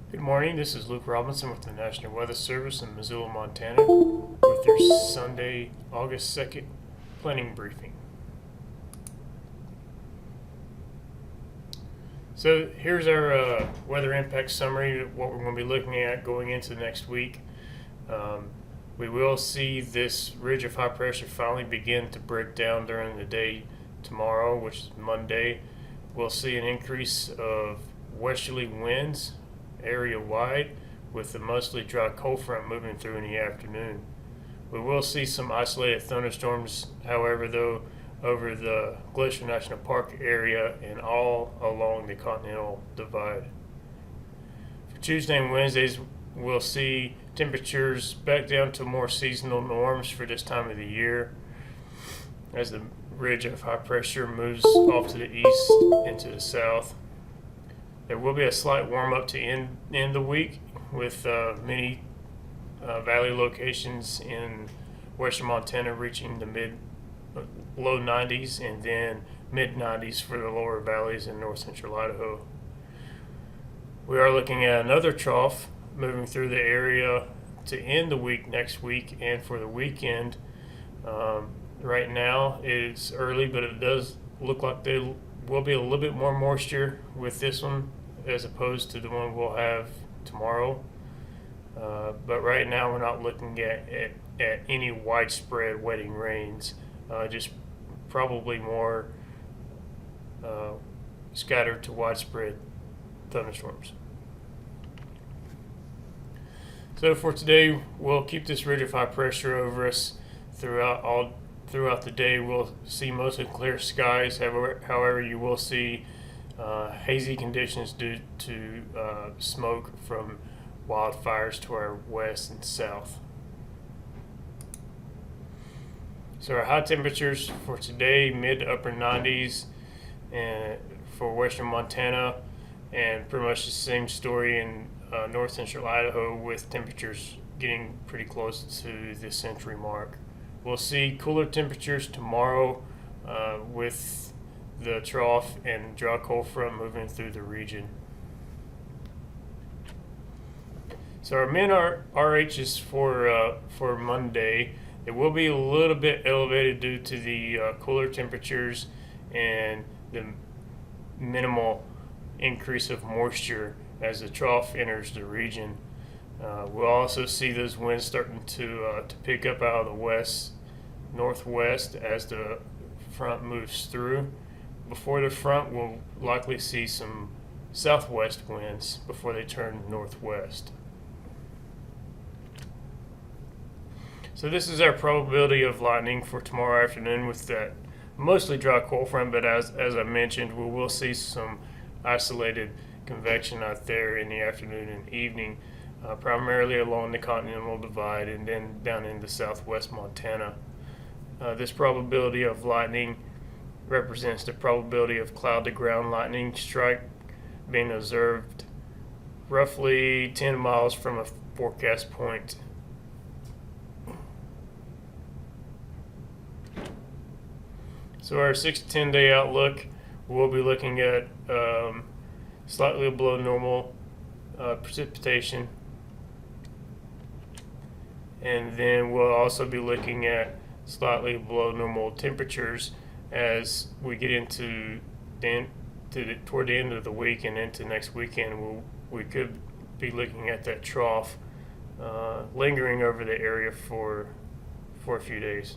Good morning, this is Luke Robinson with the National Weather Service in Missoula, Montana with your Sunday, August 2nd planning briefing. So here's our weather impact summary, what we're going to be looking at going into next week. We will see this ridge of high pressure finally begin to break down during the day tomorrow, which is Monday. We'll see an increase of westerly winds area-wide with the mostly dry cold front moving through in the afternoon. We will see some isolated thunderstorms, however, though, over the Glacier National Park area and all along the Continental Divide. For Tuesday and Wednesdays, we'll see temperatures back down to more seasonal norms for this time of the year as the ridge of high pressure moves off to the east into the south. There will be a slight warm-up to end the week with many valley locations in western Montana reaching the low 90s and then mid 90s for the lower valleys in north central Idaho. We are looking at another trough moving through the area to end the week next week and for the weekend. Right now it's early, but it does look like there will be a little bit more moisture with this one as opposed to the one we'll have tomorrow. But right now we're not looking at any widespread wetting rains, just probably more scattered to widespread thunderstorms. So for today, we'll keep this ridge of high pressure over us throughout the day. We'll see mostly clear skies. However, you will see hazy conditions due to smoke from wildfires to our west and south. So our high temperatures for today, mid to upper 90s, and for western Montana, and pretty much the same story in north central Idaho with temperatures getting pretty close to the century mark. We'll see cooler temperatures tomorrow with the trough and dry cold front moving through the region. So our min RHs for Monday, it will be a little bit elevated due to the cooler temperatures and the minimal increase of moisture as the trough enters the region. We'll also see those winds starting to pick up out of the west northwest as the front moves through. Before the front, we'll likely see some southwest winds before they turn northwest. So this is our probability of lightning for tomorrow afternoon with that mostly dry cold front, but as I mentioned, we will see some isolated convection out there in the afternoon and evening, primarily along the Continental Divide and then down into southwest Montana. This probability of lightning represents the probability of cloud-to-ground lightning strike being observed roughly 10 miles from a forecast point. So our 6 to 10 day outlook, we'll be looking at slightly below normal precipitation, and then we'll also be looking at slightly below normal temperatures as we get into toward the end of the week and into next weekend. We could be looking at that trough lingering over the area for a few days.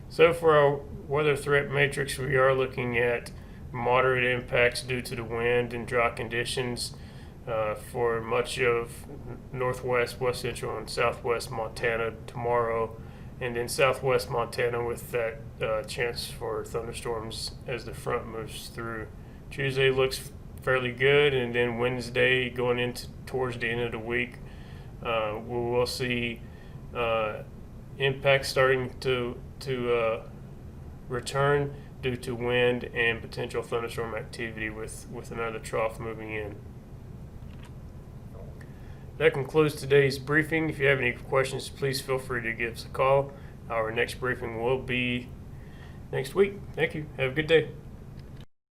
So for our weather threat matrix, we are looking at moderate impacts due to the wind and dry conditions for much of northwest, west central, and southwest Montana tomorrow, and then southwest Montana with that chance for thunderstorms as the front moves through. Tuesday looks fairly good, and then Wednesday going into towards the end of the week, we will see impacts starting to return due to wind and potential thunderstorm activity with another trough moving in. That concludes today's briefing. If you have any questions, please feel free to give us a call. Our next briefing will be next week. Thank you. Have a good day.